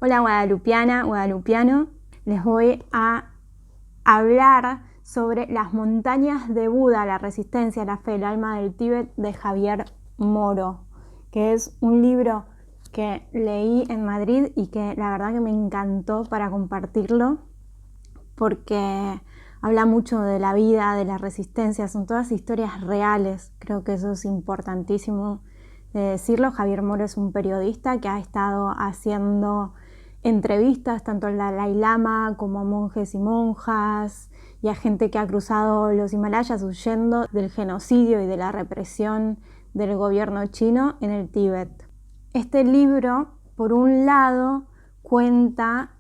Hola guadalupiana, guadalupiano, les voy a hablar sobre Las montañas de Buda, la resistencia, la fe, el alma del Tíbet de Javier Moro, que es un libro que leí en Madrid y que la verdad que me encantó para compartirlo porque habla mucho de la vida, de la resistencia, son todas historias reales, creo que eso es importantísimo de decirlo. Javier Moro es un periodista que ha estado haciendo entrevistas tanto al Dalai Lama como a monjes y monjas y a gente que ha cruzado los Himalayas huyendo del genocidio y de la represión del gobierno chino en el Tíbet. Este libro, por un lado, cuenta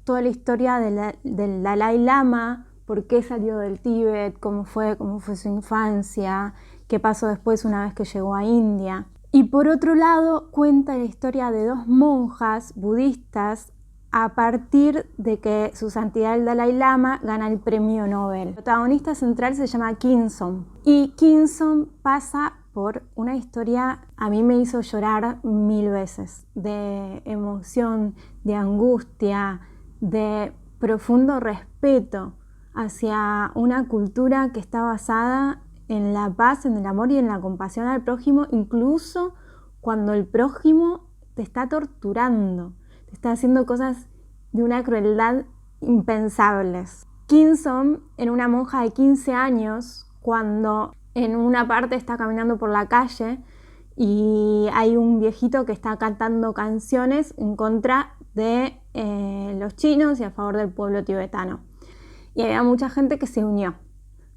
toda la historia del Dalai Lama, por qué salió del Tíbet, cómo fue su infancia, qué pasó después una vez que llegó a India. Y por otro lado, cuenta la historia de dos monjas budistas a partir de que su santidad el Dalai Lama gana el premio Nobel. El protagonista central se llama Khinsom y Khinsom pasa por una historia, a mí me hizo llorar 1000 veces, de emoción, de angustia, de profundo respeto hacia una cultura que está basada en la paz, en el amor y en la compasión al prójimo, incluso cuando el prójimo te está torturando, te está haciendo cosas de una crueldad impensables. Khinsom era una monja de 15 años cuando en una parte está caminando por la calle y hay un viejito que está cantando canciones en contra de los chinos y a favor del pueblo tibetano. Y había mucha gente que se unió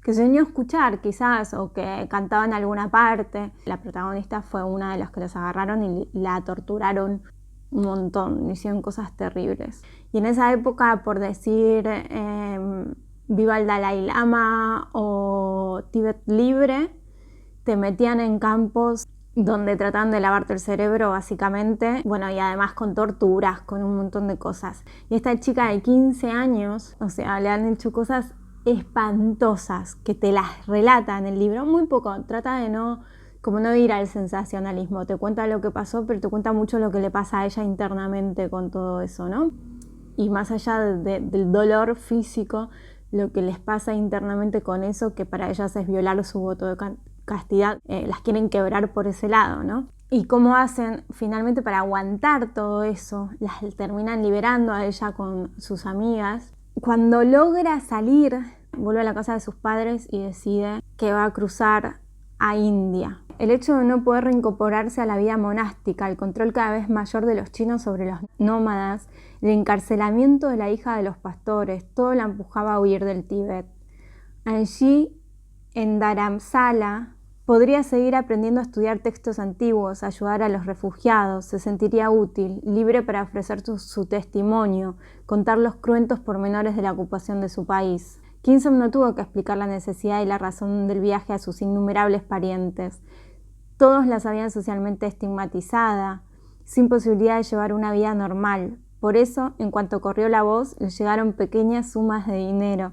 a escuchar quizás, o que cantaba en alguna parte. La protagonista fue una de las que los agarraron y la torturaron un montón, le hicieron cosas terribles. Y en esa época, por decir viva el Dalai Lama o Tíbet libre, te metían en campos donde trataban de lavarte el cerebro básicamente, bueno, y además con torturas, con un montón de cosas. Y esta chica de 15 años, o sea, le han hecho cosas espantosas que te las relata en el libro, muy poco, trata de no ir al sensacionalismo, te cuenta lo que pasó, pero te cuenta mucho lo que le pasa a ella internamente con todo eso, ¿no? Y más allá del dolor físico, lo que les pasa internamente con eso, que para ellas es violar su voto de castidad, las quieren quebrar por ese lado, ¿no? Y cómo hacen finalmente para aguantar todo eso, las terminan liberando a ella con sus amigas. Cuando logra salir, vuelve a la casa de sus padres y decide que va a cruzar a India. El hecho de no poder reincorporarse a la vida monástica, el control cada vez mayor de los chinos sobre los nómadas, el encarcelamiento de la hija de los pastores, todo la empujaba a huir del Tíbet. Allí, en Dharamsala, podría seguir aprendiendo a estudiar textos antiguos, ayudar a los refugiados, se sentiría útil, libre para ofrecer su testimonio, contar los cruentos pormenores de la ocupación de su país. Khinsom no tuvo que explicar la necesidad y la razón del viaje a sus innumerables parientes. Todos la sabían socialmente estigmatizada, sin posibilidad de llevar una vida normal. Por eso, en cuanto corrió la voz, le llegaron pequeñas sumas de dinero,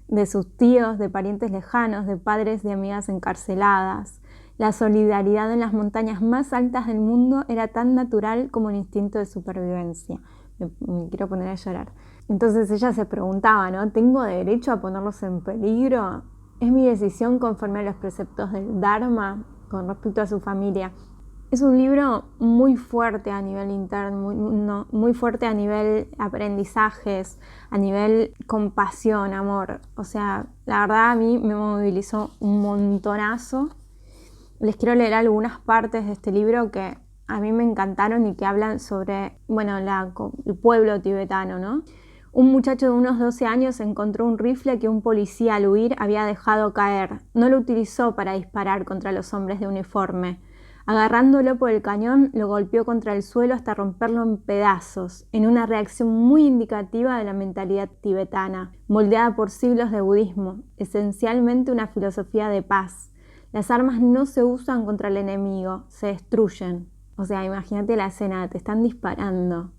de sus tíos, de parientes lejanos, de padres y amigas encarceladas. La solidaridad en las montañas más altas del mundo era tan natural como el instinto de supervivencia. Me quiero poner a llorar. Entonces ella se preguntaba, ¿no? ¿Tengo derecho a ponerlos en peligro? ¿Es mi decisión conforme a los preceptos del Dharma con respecto a su familia? Es un libro muy fuerte a nivel interno, muy fuerte a nivel aprendizajes, a nivel compasión, amor. O sea, la verdad a mí me movilizó un montonazo. Les quiero leer algunas partes de este libro que a mí me encantaron y que hablan sobre, bueno, el pueblo tibetano, ¿no? Un muchacho de unos 12 años encontró un rifle que un policía al huir había dejado caer. No lo utilizó para disparar contra los hombres de uniforme. Agarrándolo por el cañón, lo golpeó contra el suelo hasta romperlo en pedazos, en una reacción muy indicativa de la mentalidad tibetana, moldeada por siglos de budismo, esencialmente una filosofía de paz. Las armas no se usan contra el enemigo, se destruyen. O sea, imagínate la escena, te están disparando,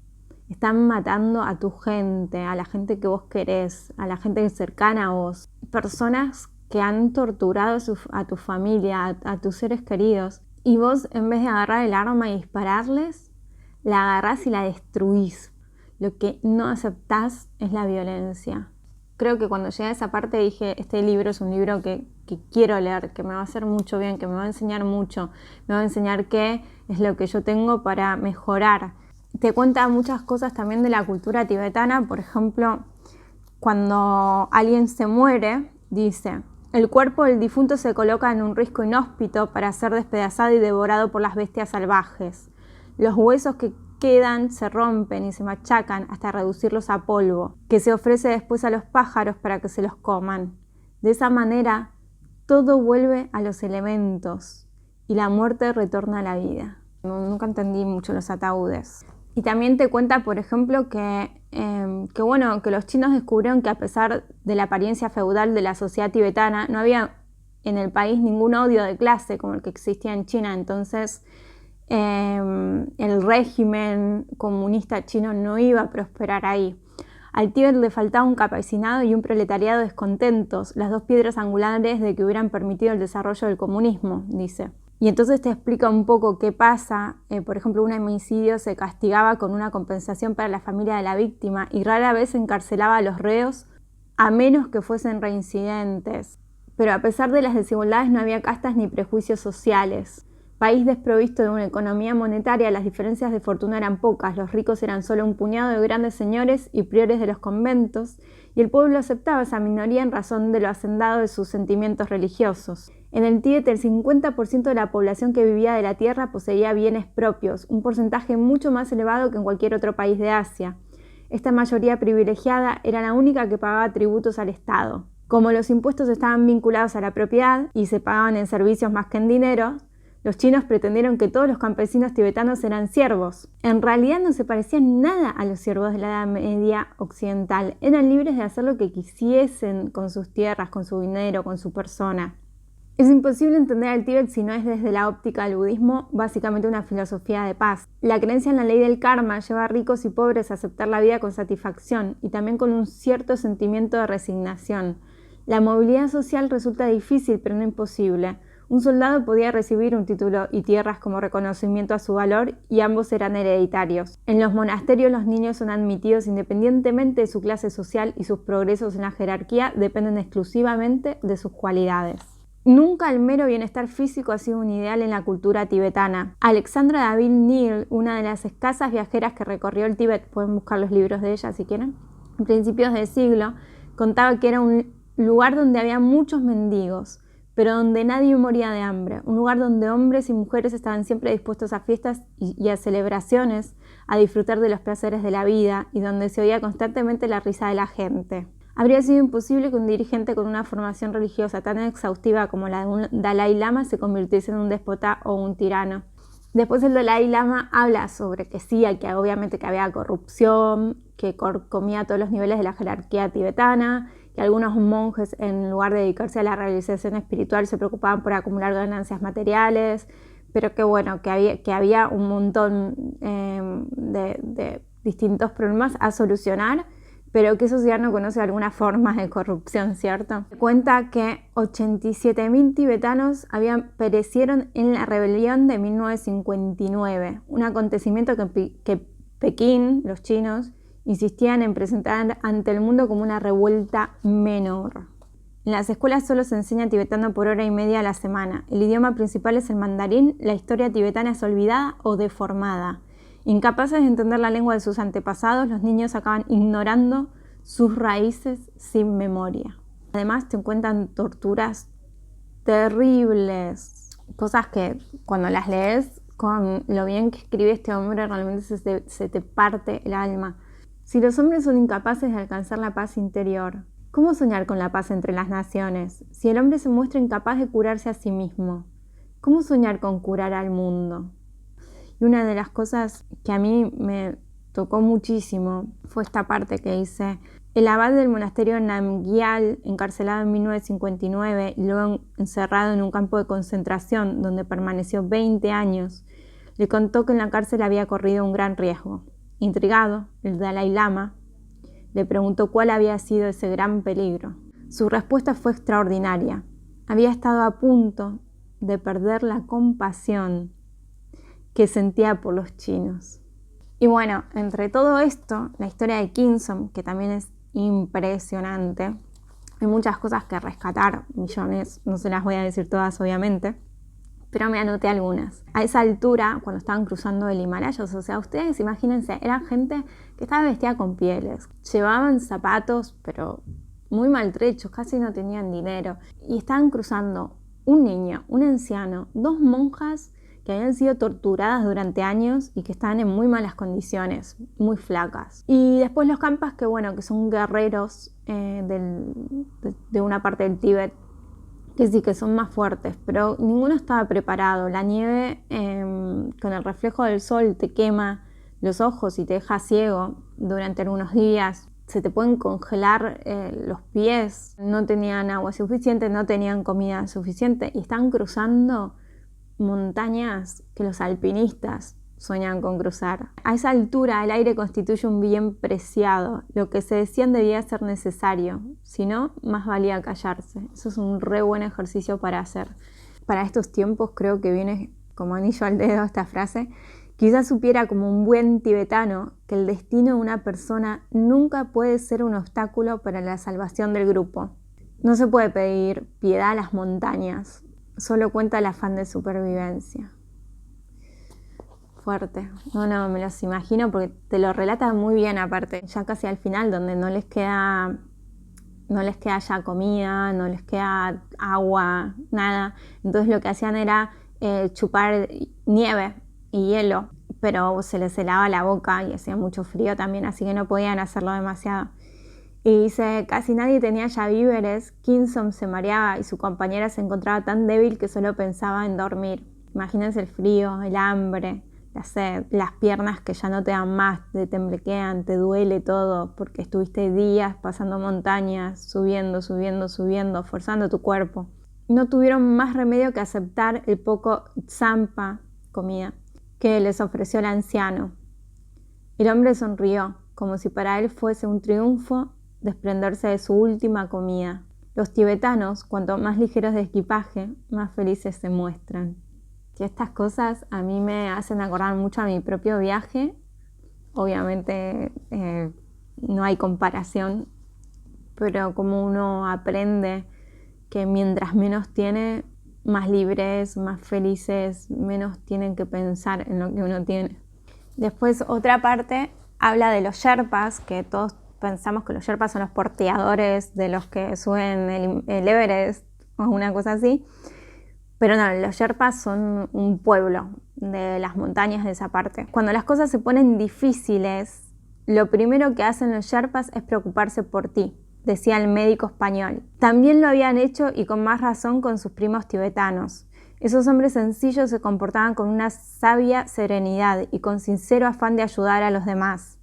están matando a tu gente, a la gente que vos querés, a la gente cercana a vos. Personas que han torturado a tu familia, a tus seres queridos. Y vos, en vez de agarrar el arma y dispararles, la agarrás y la destruís. lo que no aceptás es la violencia. Creo que cuando llegué a esa parte dije, este libro es un libro que quiero leer, que me va a hacer mucho bien, que me va a enseñar mucho, me va a enseñar qué es lo que yo tengo para mejorar. Te cuenta muchas cosas también de la cultura tibetana. Por ejemplo, cuando alguien se muere, dice: el cuerpo del difunto se coloca en un risco inhóspito para ser despedazado y devorado por las bestias salvajes. Los huesos que quedan se rompen y se machacan hasta reducirlos a polvo, que se ofrece después a los pájaros para que se los coman. De esa manera, todo vuelve a los elementos y la muerte retorna a la vida. Nunca entendí mucho los ataúdes. Y también te cuenta, por ejemplo, que los chinos descubrieron que a pesar de la apariencia feudal de la sociedad tibetana, no había en el país ningún odio de clase como el que existía en China. Entonces, el régimen comunista chino no iba a prosperar ahí. Al Tíbet le faltaba un campesinado y un proletariado descontentos, las dos piedras angulares de que hubieran permitido el desarrollo del comunismo, dice. Y entonces te explica un poco qué pasa. Por ejemplo, un homicidio se castigaba con una compensación para la familia de la víctima y rara vez encarcelaba a los reos a menos que fuesen reincidentes. Pero a pesar de las desigualdades no había castas ni prejuicios sociales. País desprovisto de una economía monetaria, las diferencias de fortuna eran pocas, los ricos eran solo un puñado de grandes señores y priores de los conventos, y el pueblo aceptaba esa minoría en razón de lo hacendado de sus sentimientos religiosos. En el Tíbet, el 50% de la población que vivía de la tierra poseía bienes propios, un porcentaje mucho más elevado que en cualquier otro país de Asia. Esta mayoría privilegiada era la única que pagaba tributos al Estado. Como los impuestos estaban vinculados a la propiedad y se pagaban en servicios más que en dinero, los chinos pretendieron que todos los campesinos tibetanos eran siervos. En realidad no se parecían nada a los siervos de la Edad Media occidental. Eran libres de hacer lo que quisiesen con sus tierras, con su dinero, con su persona. Es imposible entender al Tíbet si no es desde la óptica del budismo, básicamente una filosofía de paz. La creencia en la ley del karma lleva a ricos y pobres a aceptar la vida con satisfacción y también con un cierto sentimiento de resignación. La movilidad social resulta difícil pero no imposible. Un soldado podía recibir un título y tierras como reconocimiento a su valor y ambos eran hereditarios. En los monasterios los niños son admitidos independientemente de su clase social y sus progresos en la jerarquía dependen exclusivamente de sus cualidades. Nunca el mero bienestar físico ha sido un ideal en la cultura tibetana. Alexandra David Neal, una de las escasas viajeras que recorrió el Tíbet, pueden buscar los libros de ella si quieren, a principios del siglo, contaba que era un lugar donde había muchos mendigos, pero donde nadie moría de hambre, un lugar donde hombres y mujeres estaban siempre dispuestos a fiestas y a celebraciones, a disfrutar de los placeres de la vida y donde se oía constantemente la risa de la gente. Habría sido imposible que un dirigente con una formación religiosa tan exhaustiva como la de un Dalai Lama se convirtiese en un déspota o un tirano. Después el Dalai Lama habla sobre que sí, que obviamente que había corrupción, que comía a todos los niveles de la jerarquía tibetana, que algunos monjes en lugar de dedicarse a la realización espiritual se preocupaban por acumular ganancias materiales, pero que había un montón de distintos problemas a solucionar, pero que eso ya no conoce algunas formas de corrupción, ¿cierto? Cuenta que 87.000 tibetanos perecieron en la rebelión de 1959, un acontecimiento que Pekín, los chinos, insistían en presentar ante el mundo como una revuelta menor. En las escuelas solo se enseña tibetano por hora y media a la semana. El idioma principal es el mandarín, la historia tibetana es olvidada o deformada. Incapaces de entender la lengua de sus antepasados, los niños acaban ignorando sus raíces sin memoria. Además te cuentan torturas terribles, cosas que cuando las lees con lo bien que escribe este hombre realmente se te parte el alma. Si los hombres son incapaces de alcanzar la paz interior, ¿cómo soñar con la paz entre las naciones? Si el hombre se muestra incapaz de curarse a sí mismo, ¿cómo soñar con curar al mundo? Y una de las cosas que a mí me tocó muchísimo fue esta parte que dice: el abad del monasterio Namgyal, encarcelado en 1959 y luego encerrado en un campo de concentración donde permaneció 20 años, le contó que en la cárcel había corrido un gran riesgo. Intrigado, el Dalai Lama le preguntó cuál había sido ese gran peligro. Su respuesta fue extraordinaria. Había estado a punto de perder la compasión que sentía por los chinos. Y bueno, entre todo esto, la historia de Khinsom, que también es impresionante, hay muchas cosas que rescatar, millones, no se las voy a decir todas obviamente, pero me anoté algunas. A esa altura, cuando estaban cruzando el Himalaya, o sea, ustedes imagínense, eran gente que estaba vestida con pieles, llevaban zapatos, pero muy maltrechos, casi no tenían dinero, y estaban cruzando un niño, un anciano, 2 monjas que habían sido torturadas durante años y que estaban en muy malas condiciones, muy flacas. Y después los Khampas, que bueno, que son guerreros de una parte del Tíbet, que sí, que son más fuertes, pero ninguno estaba preparado. La nieve con el reflejo del sol te quema los ojos y te deja ciego durante algunos días. Se te pueden congelar los pies, no tenían agua suficiente, no tenían comida suficiente y están cruzando montañas que los alpinistas sueñan con cruzar. A esa altura el aire constituye un bien preciado. Lo que se decían debía ser necesario, si no, más valía callarse. Eso es un re buen ejercicio para hacer. Para estos tiempos creo que viene como anillo al dedo esta frase. Quizás supiera como un buen tibetano que el destino de una persona nunca puede ser un obstáculo para la salvación del grupo. No se puede pedir piedad a las montañas, solo cuenta el afán de supervivencia. Fuerte. No, me los imagino porque te lo relata muy bien aparte, ya casi al final, donde no les queda ya comida, no les queda agua, nada. Entonces lo que hacían era chupar nieve y hielo, pero se les helaba la boca y hacía mucho frío también, así que no podían hacerlo demasiado. Y dice, casi nadie tenía ya víveres. Khinsom se mareaba y su compañera se encontraba tan débil que solo pensaba en dormir. Imagínense el frío, el hambre, la sed, las piernas que ya no te dan más, te temblequean, te duele todo porque estuviste días pasando montañas, subiendo, forzando tu cuerpo. No tuvieron más remedio que aceptar el poco tsampa, comida, que les ofreció el anciano. El hombre sonrió, como si para él fuese un triunfo desprenderse de su última comida. Los tibetanos, cuanto más ligeros de equipaje, más felices se muestran. Y estas cosas a mí me hacen acordar mucho a mi propio viaje. Obviamente no hay comparación, pero como uno aprende que mientras menos tiene, más libres, más felices, menos tienen que pensar en lo que uno tiene. Después otra parte habla de los Sherpas, que todos pensamos que los Sherpas son los porteadores de los que suben el Everest o una cosa así. Pero no, los Sherpas son un pueblo de las montañas de esa parte. Cuando las cosas se ponen difíciles, lo primero que hacen los Sherpas es preocuparse por ti, decía el médico español. También lo habían hecho y con más razón con sus primos tibetanos. Esos hombres sencillos se comportaban con una sabia serenidad y con sincero afán de ayudar a los demás.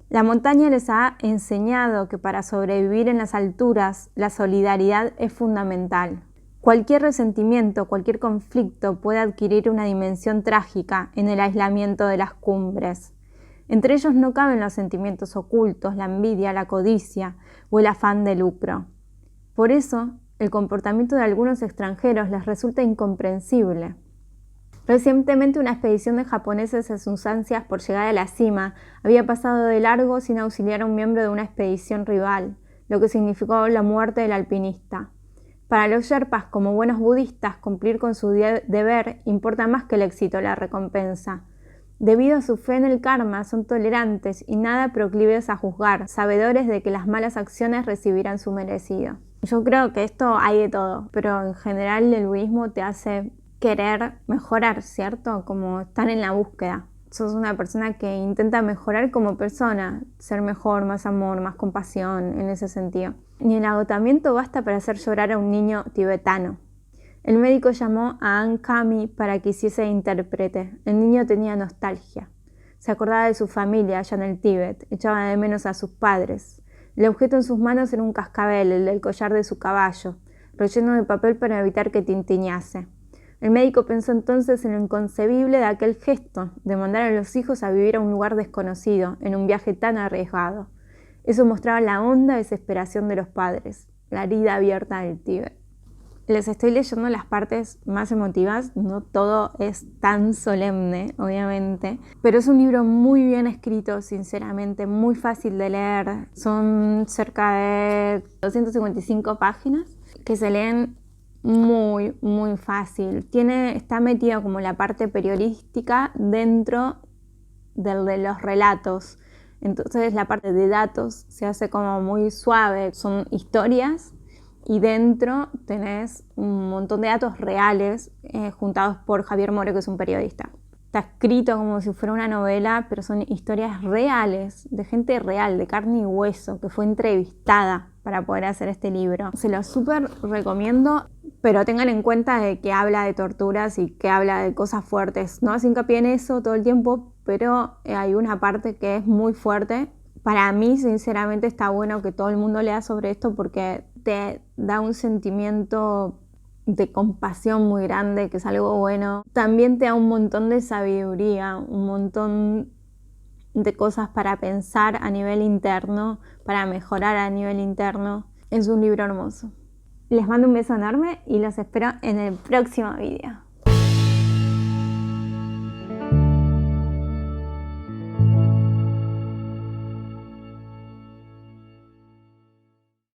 La montaña les ha enseñado que para sobrevivir en las alturas, la solidaridad es fundamental. Cualquier resentimiento, cualquier conflicto puede adquirir una dimensión trágica en el aislamiento de las cumbres. Entre ellos no caben los sentimientos ocultos, la envidia, la codicia o el afán de lucro. Por eso, el comportamiento de algunos extranjeros les resulta incomprensible. Recientemente una expedición de japoneses en sus ansias por llegar a la cima había pasado de largo sin auxiliar a un miembro de una expedición rival, lo que significó la muerte del alpinista. Para los Sherpas, como buenos budistas, cumplir con su deber importa más que el éxito o la recompensa. Debido a su fe en el karma, son tolerantes y nada proclives a juzgar, sabedores de que las malas acciones recibirán su merecido. Yo creo que esto hay de todo, pero en general el budismo te hace querer mejorar, ¿cierto? Como estar en la búsqueda. Sos una persona que intenta mejorar como persona, ser mejor, más amor, más compasión en ese sentido. Ni el agotamiento basta para hacer llorar a un niño tibetano. El médico llamó a An Kami para que hiciese intérprete. El niño tenía nostalgia. Se acordaba de su familia allá en el Tíbet, echaba de menos a sus padres. El objeto en sus manos era un cascabel, el del collar de su caballo, relleno de papel para evitar que tintiñase. El médico pensó entonces en lo inconcebible de aquel gesto, de mandar a los hijos a vivir a un lugar desconocido, en un viaje tan arriesgado. Eso mostraba la honda desesperación de los padres, la herida abierta del Tíbet. Les estoy leyendo las partes más emotivas, no todo es tan solemne, obviamente, pero es un libro muy bien escrito, sinceramente, muy fácil de leer. Son cerca de 255 páginas que se leen muy, muy fácil. Está metida como la parte periodística dentro de los relatos. Entonces la parte de datos se hace como muy suave. Son historias y dentro tenés un montón de datos reales juntados por Javier Moro, que es un periodista. Está escrito como si fuera una novela, pero son historias reales, de gente real, de carne y hueso, que fue entrevistada para poder hacer este libro. Se lo súper recomiendo, pero tengan en cuenta de que habla de torturas y que habla de cosas fuertes. No hace hincapié en eso todo el tiempo, pero hay una parte que es muy fuerte. Para mí, sinceramente, está bueno que todo el mundo lea sobre esto porque te da un sentimiento de compasión muy grande, que es algo bueno. También te da un montón de sabiduría, un montón de cosas para pensar a nivel interno, para mejorar a nivel interno. Es un libro hermoso. Les mando un beso enorme y los espero en el próximo video.